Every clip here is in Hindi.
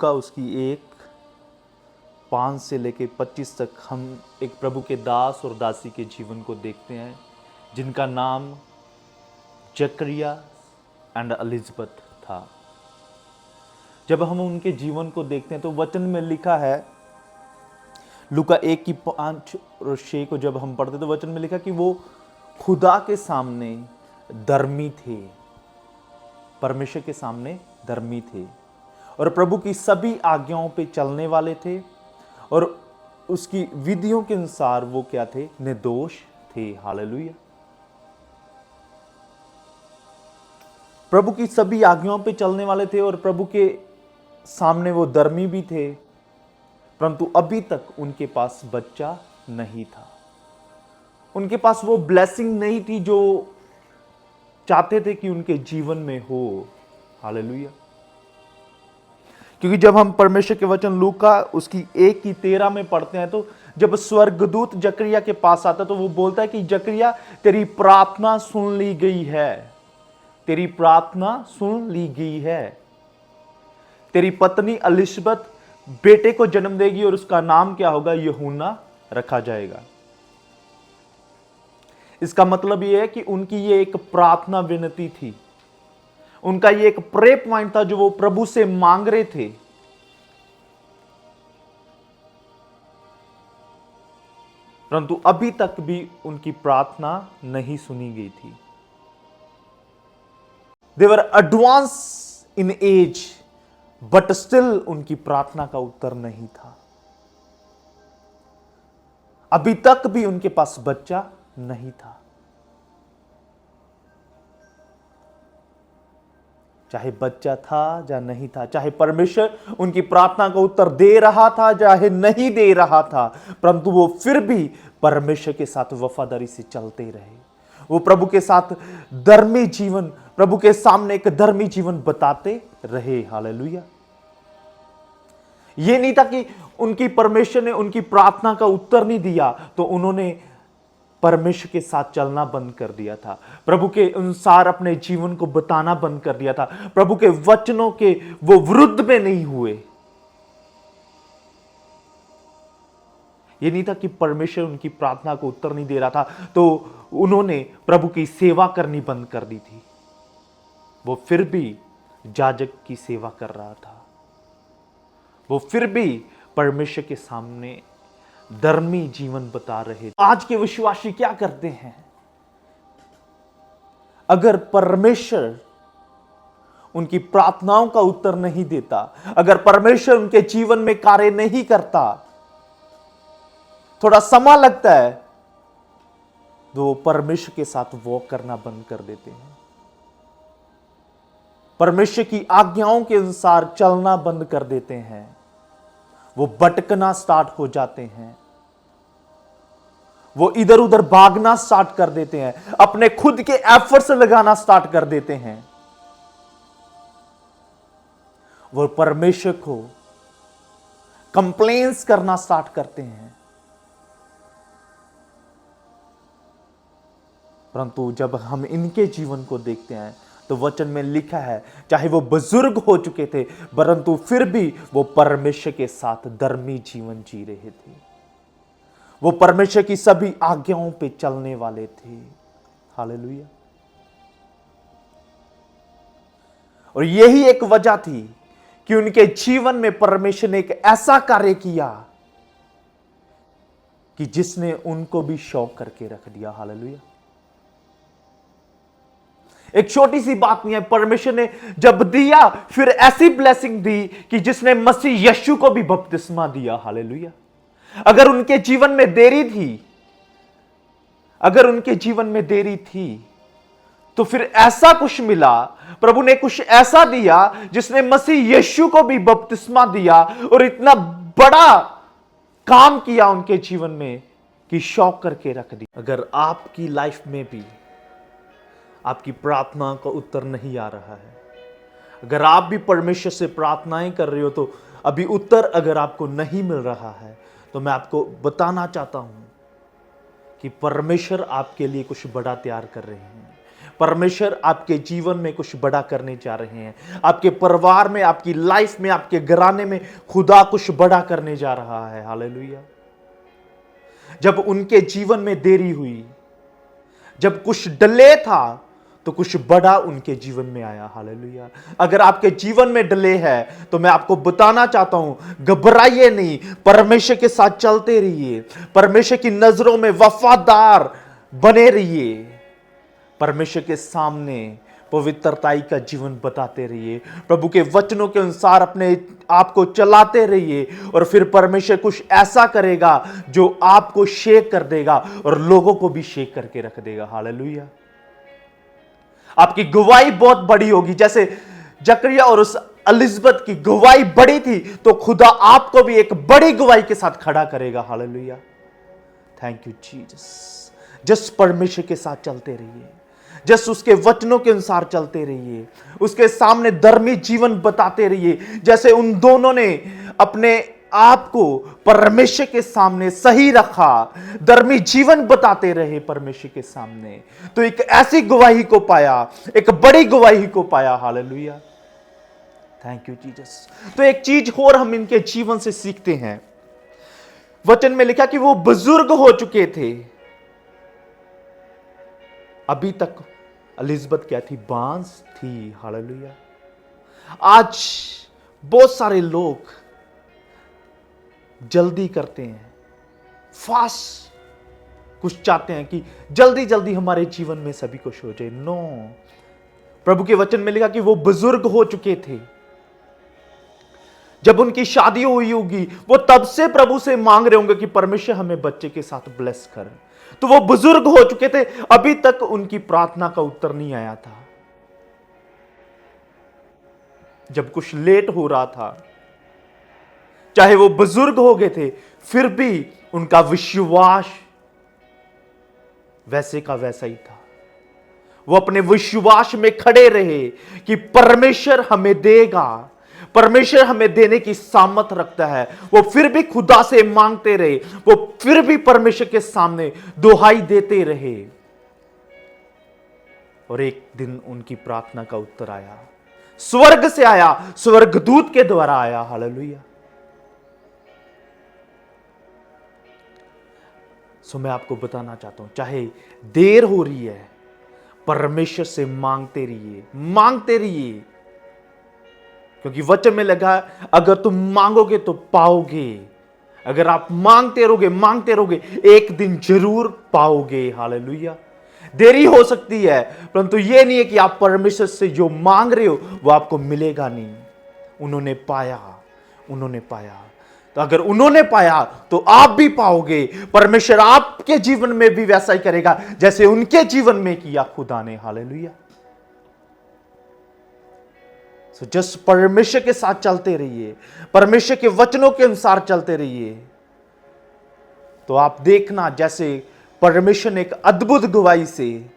का उसकी 1:5 से लेके 25 तक हम एक प्रभु के दास और दासी के जीवन को देखते हैं जिनका नाम जकरिया एंड एलिजाबेथ था। जब हम उनके जीवन को देखते हैं तो वचन में लिखा है, लूका 1:5 और 6 को जब हम पढ़ते तो वचन में लिखा कि वो खुदा के सामने धर्मी थे, परमेश्वर के सामने धर्मी थे और प्रभु की सभी आज्ञाओं पे चलने वाले थे और उसकी विधियों के अनुसार वो क्या थे? निर्दोष थे। हालेलुया। प्रभु की सभी आज्ञाओं पे चलने वाले थे और प्रभु के सामने वो धर्मी भी थे, परंतु अभी तक उनके पास बच्चा नहीं था। उनके पास वो ब्लेसिंग नहीं थी जो चाहते थे कि उनके जीवन में हो। हालेलुया। क्योंकि जब हम परमेश्वर के वचन लूका उसकी 1:13 में पढ़ते हैं तो जब स्वर्गदूत जकरिया के पास आता तो वो बोलता है कि जकरिया तेरी प्रार्थना सुन ली गई है, तेरी प्रार्थना सुन ली गई है। तेरी पत्नी एलिजाबेथ बेटे को जन्म देगी और उसका नाम क्या होगा? यूहन्ना रखा जाएगा। इसका मतलब यह है कि उनकी ये एक प्रार्थना विनती थी, उनका ये एक प्रे पॉइंट था जो वो प्रभु से मांग रहे थे। परंतु अभी तक भी उनकी प्रार्थना नहीं सुनी गई थी। They were advance in age but still उनकी प्रार्थना का उत्तर नहीं था। अभी तक भी उनके पास बच्चा नहीं था। चाहे बच्चा था या नहीं था, चाहे परमेश्वर उनकी प्रार्थना का उत्तर दे रहा था चाहे नहीं दे रहा था, परंतु वो फिर भी परमेश्वर के साथ वफादारी से चलते रहे। वो प्रभु के साथ धर्मी जीवन, प्रभु के सामने एक धर्मी जीवन बताते रहे। हालेलुया। ये नहीं था कि उनकी परमेश्वर ने उनकी प्रार्थना का उत्तर नहीं दिया तो उन्होंने परमेश्वर के साथ चलना बंद कर दिया था, प्रभु के अनुसार अपने जीवन को बताना बंद कर दिया था, प्रभु के वचनों के वो विरुद्ध में नहीं हुए। ये नहीं था कि परमेश्वर उनकी प्रार्थना को उत्तर नहीं दे रहा था तो उन्होंने प्रभु की सेवा करनी बंद कर दी थी। वो फिर भी याजक की सेवा कर रहा था, वो फिर भी परमेश्वर के सामने धर्मी जीवन बता रहे। आज के विश्वासी क्या करते हैं? अगर परमेश्वर उनकी प्रार्थनाओं का उत्तर नहीं देता, अगर परमेश्वर उनके जीवन में कार्य नहीं करता, थोड़ा समय लगता है तो वो परमेश्वर के साथ वॉक करना बंद कर देते हैं, परमेश्वर की आज्ञाओं के अनुसार चलना बंद कर देते हैं, वो भटकना स्टार्ट हो जाते हैं, वो इधर उधर भागना स्टार्ट कर देते हैं, अपने खुद के एफर्ट्स लगाना स्टार्ट कर देते हैं। वो परमेश्वर को कंप्लेंट्स करना स्टार्ट करते हैं। परंतु जब हम इनके जीवन को देखते हैं तो वचन में लिखा है, चाहे वो बुजुर्ग हो चुके थे परंतु फिर भी वो परमेश्वर के साथ धर्मी जीवन जी रहे थे। वो परमेश्वर की सभी आज्ञाओं पे चलने वाले थे। हालेलुया। और यही एक वजह थी कि उनके जीवन में परमेश्वर ने एक ऐसा कार्य किया कि जिसने उनको भी शौक करके रख दिया। हालेलुया। एक छोटी सी बात नहीं है, परमेश्वर ने जब दिया फिर ऐसी ब्लेसिंग दी कि जिसने मसीह यीशु को भी बपतिस्मा दिया। हालेलुया। अगर उनके जीवन में देरी थी, अगर उनके जीवन में देरी थी तो फिर ऐसा कुछ मिला, प्रभु ने कुछ ऐसा दिया जिसने मसीह यीशु को भी बपतिस्मा दिया और इतना बड़ा काम किया उनके जीवन में कि शौक करके रख दिया। अगर आपकी लाइफ में भी आपकी प्रार्थना का उत्तर नहीं आ रहा है, अगर आप भी परमेश्वर से प्रार्थनाएं कर रहे हो तो अभी उत्तर अगर आपको नहीं मिल रहा है तो मैं आपको बताना चाहता हूं कि परमेश्वर आपके लिए कुछ बड़ा तैयार कर रहे हैं। परमेश्वर आपके जीवन में कुछ बड़ा करने जा रहे हैं। आपके परिवार में, आपकी लाइफ में, आपके घराने में खुदा कुछ बड़ा करने जा रहा है। हालेलुया। जब उनके जीवन में देरी हुई, जब कुछ डिले था, तो कुछ बड़ा उनके जीवन में आया। हालेलुया। अगर आपके जीवन में डिले है तो मैं आपको बताना चाहता हूं, घबराइए नहीं, परमेश्वर के साथ चलते रहिए, परमेश्वर की नजरों में वफादार बने रहिए, परमेश्वर के सामने पवित्रताई का जीवन बताते रहिए, प्रभु के वचनों के अनुसार अपने आप को चलाते रहिए, और फिर परमेश्वर कुछ ऐसा करेगा जो आपको शेक कर देगा और लोगों को भी शेक करके रख देगा। हालेलुया। आपकी गवाही बहुत बड़ी होगी। जैसे जकरिया और उस एलिजबेथ की गवाही बड़ी थी, तो खुदा आपको भी एक बड़ी गवाही के साथ खड़ा करेगा। Hallelujah. Thank you Jesus. Just परमेश्वर के साथ चलते रहिए, जस्ट उसके वचनों के अनुसार चलते रहिए, उसके सामने धर्मी जीवन बताते रहिए। जैसे उन दोनों ने अपने आप को परमेश्वर के सामने सही रखा, धर्मी जीवन बताते रहे परमेश्वर के सामने, तो एक ऐसी गवाही को पाया, एक बड़ी गवाही को पाया। हालेलुया। Thank you Jesus. तो एक चीज और हम इनके जीवन से सीखते हैं। वचन में लिखा कि वो बुजुर्ग हो चुके थे। अभी तक एलिजबेथ क्या थी? बांझ थी। हालेलुया। आज बहुत सारे लोग जल्दी करते हैं, फास्ट कुछ चाहते हैं कि जल्दी जल्दी हमारे जीवन में सभी कुछ हो जाए। नो, प्रभु के वचन में लिखा कि वो बुजुर्ग हो चुके थे। जब उनकी शादी हुई होगी, वो तब से प्रभु से मांग रहे होंगे कि परमेश्वर हमें बच्चे के साथ ब्लेस कर। तो वो बुजुर्ग हो चुके थे, अभी तक उनकी प्रार्थना का उत्तर नहीं आया था। जब कुछ लेट हो रहा था, चाहे वो बुजुर्ग हो गए थे, फिर भी उनका विश्वास वैसे का वैसा ही था। वो अपने विश्वास में खड़े रहे कि परमेश्वर हमें देगा, परमेश्वर हमें देने की सामर्थ रखता है। वो फिर भी खुदा से मांगते रहे, वो फिर भी परमेश्वर के सामने दुहाई देते रहे, और एक दिन उनकी प्रार्थना का उत्तर आया, स्वर्ग से आया, स्वर्गदूत के द्वारा आया। हालेलुया। सो मैं आपको बताना चाहता हूं, चाहे देर हो रही है, परमेश्वर से मांगते रहिए, मांगते रहिए, क्योंकि वचन में लगा, अगर तुम मांगोगे तो पाओगे। अगर आप मांगते रहोगे, एक दिन जरूर पाओगे। हालेलुया। देरी हो सकती है, परंतु यह नहीं है कि आप परमेश्वर से जो मांग रहे हो वो आपको मिलेगा नहीं। उन्होंने पाया, तो अगर उन्होंने पाया तो आप भी पाओगे। परमेश्वर आपके जीवन में भी वैसा ही करेगा जैसे उनके जीवन में किया खुदा ने। हालेलुया। सो जस्ट परमेश्वर के साथ चलते रहिए, परमेश्वर के वचनों के अनुसार चलते रहिए, तो आप देखना जैसे परमेश्वर ने एक अद्भुत गवाही से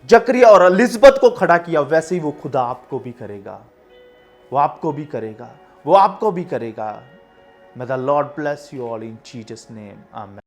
जकरिया और एलिजबेथ को खड़ा किया, वैसे ही वो खुदा आपको भी करेगा, वो आपको भी करेगा, वो आपको भी करेगा। May the Lord bless you all in Jesus' name. Amen.